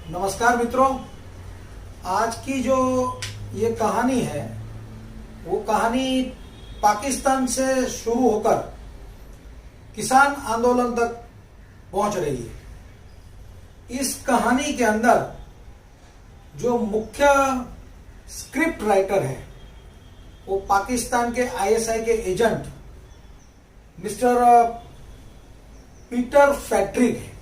नमस्कार मित्रों, आज की जो ये कहानी है वो कहानी पाकिस्तान से शुरू होकर किसान आंदोलन तक पहुंच रही है। इस कहानी के अंदर जो मुख्य स्क्रिप्ट राइटर है वो पाकिस्तान के आईएसआई के एजेंट मिस्टर पीटर फ्रेडरिक है।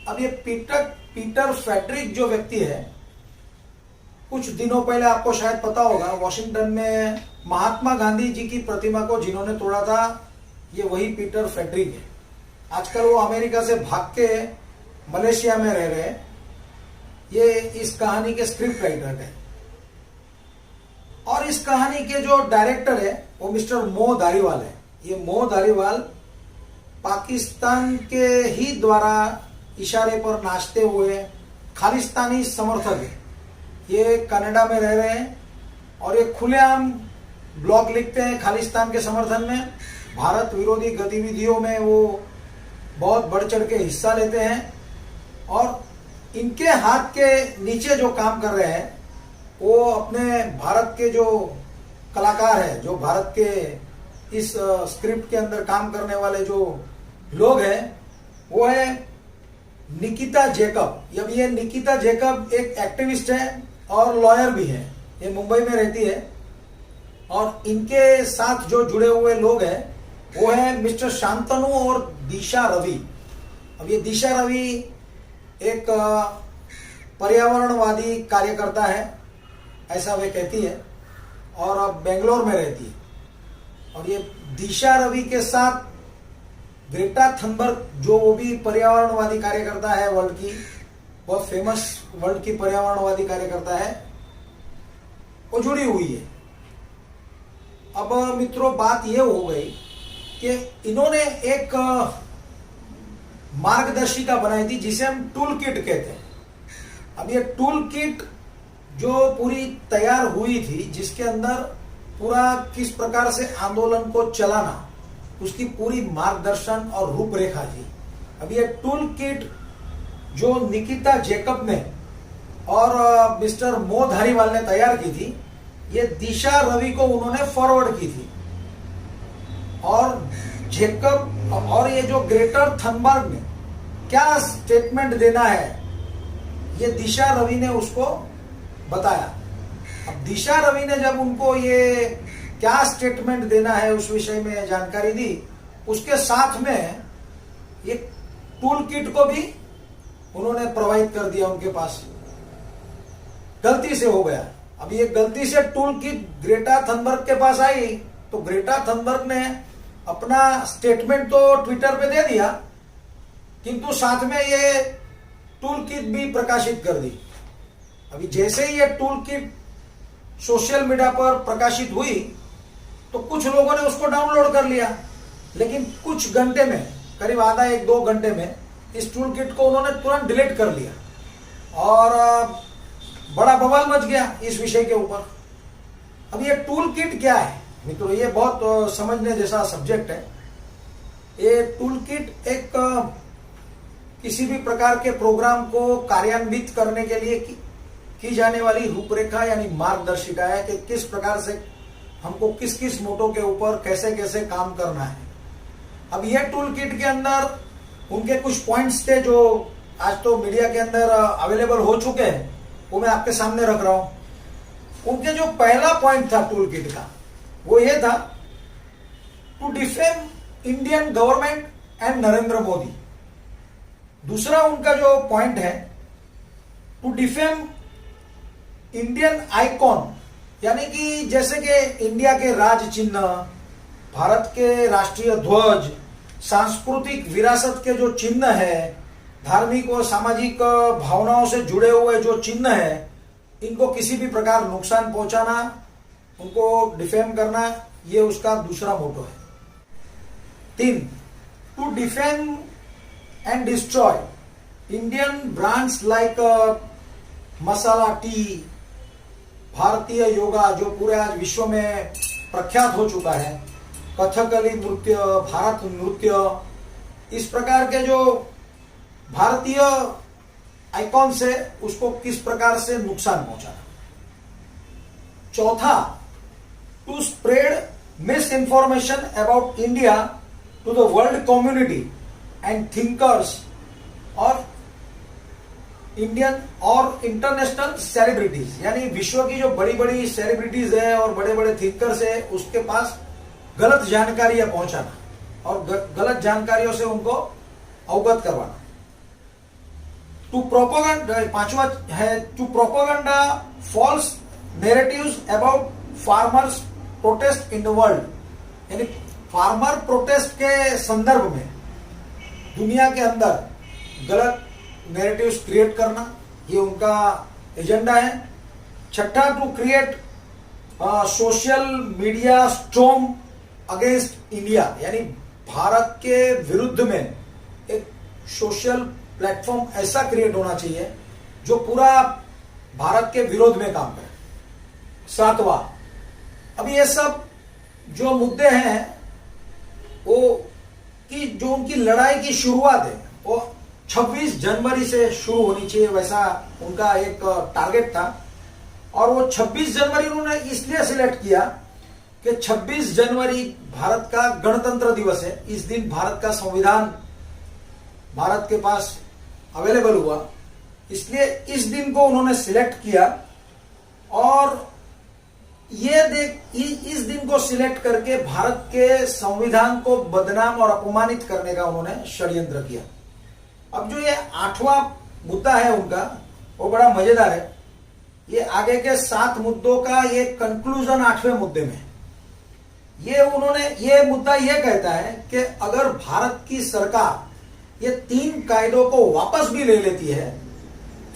अब ये पीटर फ्रेडरिक जो व्यक्ति है, कुछ दिनों पहले आपको शायद पता होगा, वॉशिंगटन में महात्मा गांधी जी की प्रतिमा को जिन्होंने तोड़ा था, ये वही पीटर फ्रेडरिक है। आजकल वो अमेरिका से भाग के मलेशिया में रह रहे हैं। ये इस कहानी के स्क्रिप्ट राइटर है और इस कहानी के जो डायरेक्टर है वो मिस्टर मो धारीवाल है। ये मो धारीवाल पाकिस्तान के ही द्वारा इशारे पर नाचते हुए खालिस्तानी समर्थक है। ये कनाडा में रह रहे हैं और ये खुलेआम ब्लॉग लिखते हैं खालिस्तान के समर्थन में। भारत विरोधी गतिविधियों में वो बहुत बढ़ चढ़ के हिस्सा लेते हैं और इनके हाथ के नीचे जो काम कर रहे हैं वो अपने भारत के जो कलाकार हैं, जो भारत के इस स्क्रिप्ट के अंदर काम करने वाले जो लोग हैं, वो है निकिता जेकब। अब ये निकिता जेकब एक एक्टिविस्ट है और लॉयर भी है। ये मुंबई में रहती है और इनके साथ जो जुड़े हुए लोग हैं वो है मिस्टर शांतनु और दिशा रवि। अब ये दिशा रवि एक पर्यावरणवादी कार्यकर्ता है, ऐसा वे कहती है, और अब बेंगलोर में रहती है। और ये दिशा रवि के साथ ग्रेटा थनबर्ग, जो वो भी पर्यावरणवादी कार्यकर्ता है, वर्ल्ड की बहुत फेमस वर्ल्ड की पर्यावरणवादी कार्यकर्ता है, वो जुड़ी हुई है। अब मित्रों, बात ये हो गई कि इन्होंने एक मार्गदर्शिका बनाई थी जिसे हम टूल किट कहते हैं। अब ये टूल किट जो पूरी तैयार हुई थी, जिसके अंदर पूरा किस प्रकार से आंदोलन को चलाना, उसकी पूरी मार्गदर्शन और रूपरेखा थी। अब ये टूल किट जो निकिता जेकब ने और मिस्टर मो धारीवाल ने तैयार की थी, ये दिशा रवि को उन्होंने फॉरवर्ड की थी। और जेकब और ये जो ग्रेटर थनबर्ग ने क्या स्टेटमेंट देना है, ये दिशा रवि ने उसको बताया। अब दिशा रवि ने जब उनको ये क्या स्टेटमेंट देना है उस विषय में जानकारी दी, उसके साथ में ये टूल किट को भी उन्होंने प्रोवाइड कर दिया उनके पास। गलती से हो गया। अब ये गलती से टूल किट ग्रेटा थनबर्ग के पास आई तो ग्रेटा थनबर्ग ने अपना स्टेटमेंट तो ट्विटर पे दे दिया, किंतु साथ में ये टूल किट भी प्रकाशित कर दी। अभी जैसे ही ये टूल किट सोशल मीडिया पर प्रकाशित हुई तो कुछ लोगों ने उसको डाउनलोड कर लिया, लेकिन कुछ घंटे में, करीब आधा एक दो घंटे में, इस टूल किट को उन्होंने तुरंत डिलीट कर लिया और बड़ा बवाल मच गया इस विषय के ऊपर। अब ये टूल किट क्या है मित्रों, ये बहुत समझने जैसा सब्जेक्ट है। ये टूल किट एक किसी भी प्रकार के प्रोग्राम को कार्यान्वित करने के लिए की जाने वाली रूपरेखा यानी मार्गदर्शिका है कि किस प्रकार से हमको किस किस मोटो के ऊपर कैसे कैसे काम करना है। अब ये टूल किट के अंदर उनके कुछ पॉइंट्स थे जो आज तो मीडिया के अंदर अवेलेबल हो चुके हैं, वो मैं आपके सामने रख रहा हूं। उनके जो पहला पॉइंट था टूल किट का, वो ये था, to defame Indian government and Narendra Modi. दूसरा उनका जो पॉइंट है, टू डिफेम इंडियन आइकॉन, यानी कि जैसे कि इंडिया के राज चिन्ह, भारत के राष्ट्रीय ध्वज, सांस्कृतिक विरासत के जो चिन्ह है, धार्मिक और सामाजिक भावनाओं से जुड़े हुए जो चिन्ह है, इनको किसी भी प्रकार नुकसान पहुंचाना, उनको डिफेम करना, ये उसका दूसरा मोटो है। 3, to defame and destroy Indian brands like masala tea, भारतीय योगा जो पूरे आज विश्व में प्रख्यात हो चुका है, कथकली नृत्य, भारत नृत्य, इस प्रकार के जो भारतीय आइकॉन से उसको किस प्रकार से नुकसान पहुंचाना। चौथा, to spread misinformation about India to the world community and thinkers और इंडियन और इंटरनेशनल सेलिब्रिटीज, यानी विश्व की जो बड़ी बड़ी सेलिब्रिटीज है और बड़े बड़े थिंकर्स है उसके पास गलत जानकारियां पहुंचाना और गलत जानकारियों से उनको अवगत करवाना। टू प्रोपोगंडा, पांचवा है to propaganda false narratives about farmers protest in the world, यानी फार्मर प्रोटेस्ट के संदर्भ में दुनिया के अंदर गलत नैरेटिव्स क्रिएट करना, ये उनका एजेंडा है। छठा, to create social media storm against India, यानी भारत के विरुद्ध में एक सोशल प्लेटफॉर्म ऐसा क्रिएट होना चाहिए जो पूरा भारत के विरोध में काम करे। सातवां, अब ये सब जो मुद्दे हैं वो कि जो उनकी लड़ाई की शुरुआत है वो 26 जनवरी से शुरू होनी चाहिए, वैसा उनका एक टारगेट था। और वो 26 जनवरी उन्होंने इसलिए सिलेक्ट किया कि 26 जनवरी भारत का गणतंत्र दिवस है। इस दिन भारत का संविधान भारत के पास अवेलेबल हुआ, इसलिए इस दिन को उन्होंने सिलेक्ट किया। और इस दिन को सिलेक्ट करके भारत के संविधान को बदनाम और अपमानित करने का उन्होंने षड्यंत्र किया। अब जो ये 8वां मुद्दा है उनका वो बड़ा मजेदार है। ये आगे के 7 मुद्दों का ये कंक्लूजन 8वें मुद्दे में। ये मुद्दा ये कहता है कि अगर भारत की सरकार ये 3 कायदों को वापस भी ले लेती है,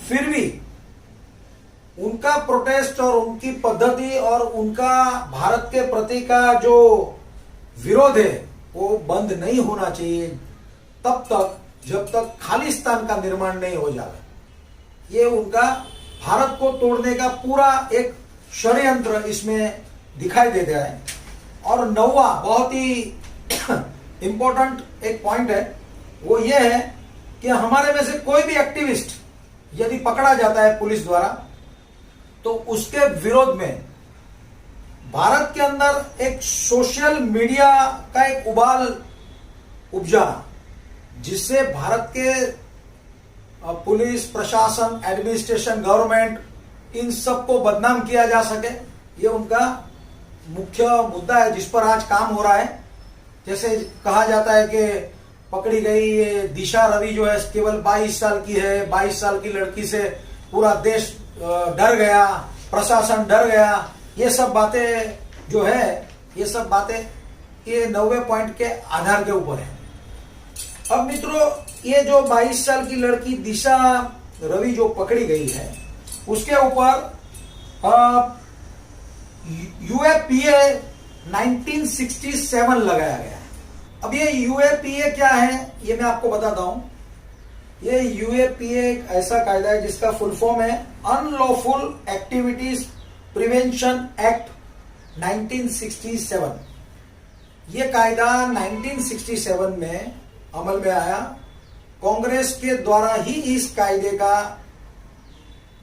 फिर भी उनका प्रोटेस्ट और उनकी पद्धति और उनका भारत के प्रति का जो विरोध है वो बंद नहीं होना चाहिए तब तक जब तक खालिस्तान का निर्माण नहीं हो जाए। ये उनका भारत को तोड़ने का पूरा एक षड्यंत्र इसमें दिखाई देता है। और 9वां बहुत ही इंपॉर्टेंट एक पॉइंट है, वो ये है कि हमारे में से कोई भी एक्टिविस्ट यदि पकड़ा जाता है पुलिस द्वारा तो उसके विरोध में भारत के अंदर एक सोशल मीडिया का एक उबाल उपजाना, जिससे भारत के पुलिस प्रशासन, एडमिनिस्ट्रेशन, गवर्नमेंट इन सबको बदनाम किया जा सके। ये उनका मुख्य मुद्दा है जिस पर आज काम हो रहा है। जैसे कहा जाता है कि पकड़ी गई ये दिशा रवि जो है केवल 22 साल की है, 22 साल की लड़की से पूरा देश डर गया, प्रशासन डर गया। ये सब बातें जो है, ये सब बातें ये 9वें पॉइंट के आधार के ऊपर है। अब मित्रों, ये जो 22 साल की लड़की दिशा रवि जो पकड़ी गई है उसके ऊपर यूएपीए 1967 लगाया गया है। अब ये यूएपीए क्या है ये मैं आपको बताता हूं। ये यूएपीए एक ऐसा कायदा है जिसका फुल फॉर्म है अनलॉफुल एक्टिविटीज प्रिवेंशन एक्ट 1967। ये कायदा 1967 में अमल में आया। कांग्रेस के द्वारा ही इस कायदे का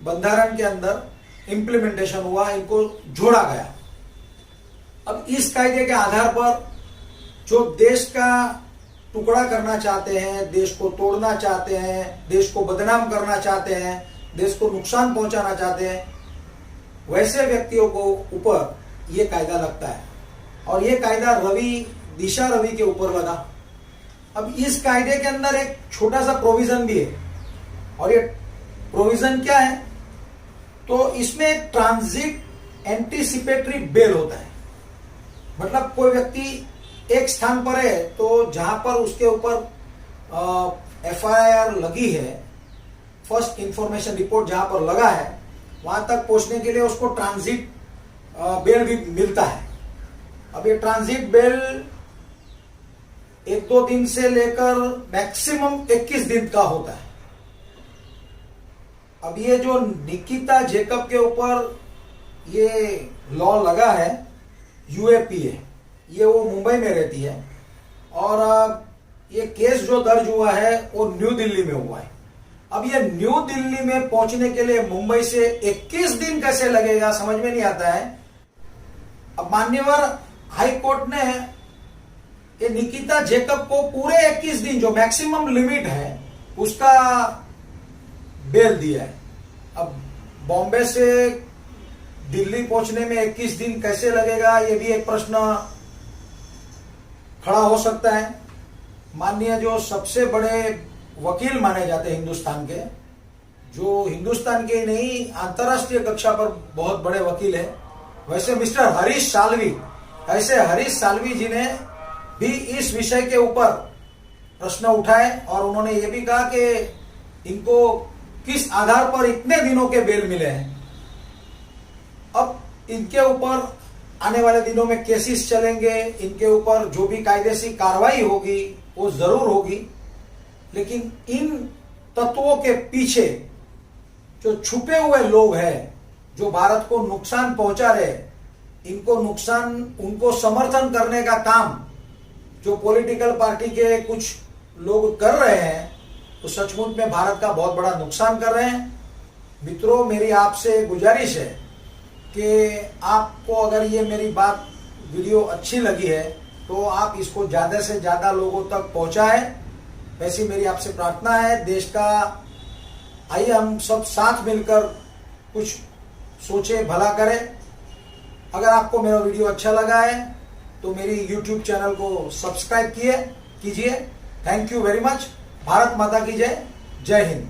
बंधारण के अंदर इंप्लीमेंटेशन हुआ, इनको जोड़ा गया। अब इस कायदे के आधार पर जो देश का टुकड़ा करना चाहते हैं, देश को तोड़ना चाहते हैं, देश को बदनाम करना चाहते हैं, देश को नुकसान पहुंचाना चाहते हैं, वैसे व्यक्तियों को ऊपर ये कायदा लगता है। और ये कायदा दिशा रवि के ऊपर लगा। अब इस कायदे के अंदर एक छोटा सा प्रोविजन भी है, और ये प्रोविजन क्या है, तो इसमें एक ट्रांजिट एंटीसिपेटरी बेल होता है। मतलब कोई व्यक्ति एक स्थान पर है तो जहां पर उसके ऊपर एफआईआर लगी है, फर्स्ट इंफॉर्मेशन रिपोर्ट जहां पर लगा है, वहां तक पहुंचने के लिए उसको ट्रांजिट बेल भी मिलता है। अब ये ट्रांजिट बेल 1-2 दिन से लेकर मैक्सिमम 21 दिन का होता है। अब ये जो निकिता जेकब के ऊपर ये लॉ लगा है यूएपीए, ये वो मुंबई में रहती है, और ये केस जो दर्ज हुआ है वो न्यू दिल्ली में हुआ है। अब ये न्यू दिल्ली में पहुंचने के लिए मुंबई से 21 दिन कैसे लगेगा, समझ में नहीं आता है। अब मान्यवर हाई कोर्ट ने ये निकिता जेकब को पूरे 21 दिन, जो मैक्सिमम लिमिट है, उसका बेल दिया है। अब बॉम्बे से दिल्ली पहुंचने में 21 दिन कैसे लगेगा, ये भी एक प्रश्न खड़ा हो सकता है। माननीय जो सबसे बड़े वकील माने जाते हैं हिंदुस्तान के, जो हिंदुस्तान के नहीं अंतर्राष्ट्रीय कक्षा पर बहुत बड़े वकील हैं, वैसे मिस्टर हरीश साल्वी, ऐसे हरीश साल्वी जी ने भी इस विषय के ऊपर प्रश्न उठाए और उन्होंने ये भी कहा कि इनको किस आधार पर इतने दिनों के बेल मिले हैं। अब इनके ऊपर आने वाले दिनों में केसेस चलेंगे, इनके ऊपर जो भी कायदेशीर कार्रवाई होगी वो जरूर होगी, लेकिन इन तत्वों के पीछे जो छुपे हुए लोग हैं, जो भारत को नुकसान पहुंचा रहे, इनको नुकसान, उनको समर्थन करने का काम जो पॉलिटिकल पार्टी के कुछ लोग कर रहे हैं, तो सचमुच में भारत का बहुत बड़ा नुकसान कर रहे हैं। मित्रों, मेरी आपसे गुजारिश है कि आपको अगर ये मेरी बात वीडियो अच्छी लगी है तो आप इसको ज़्यादा से ज़्यादा लोगों तक पहुंचाएं। वैसी मेरी आपसे प्रार्थना है। देश का आइए हम सब साथ मिलकर कुछ सोचे, भला करें। अगर आपको मेरा वीडियो अच्छा लगा है तो मेरी YouTube चैनल को सब्सक्राइब कीजिए। Thank you very much. Bharat माता की जय। जय हिंद।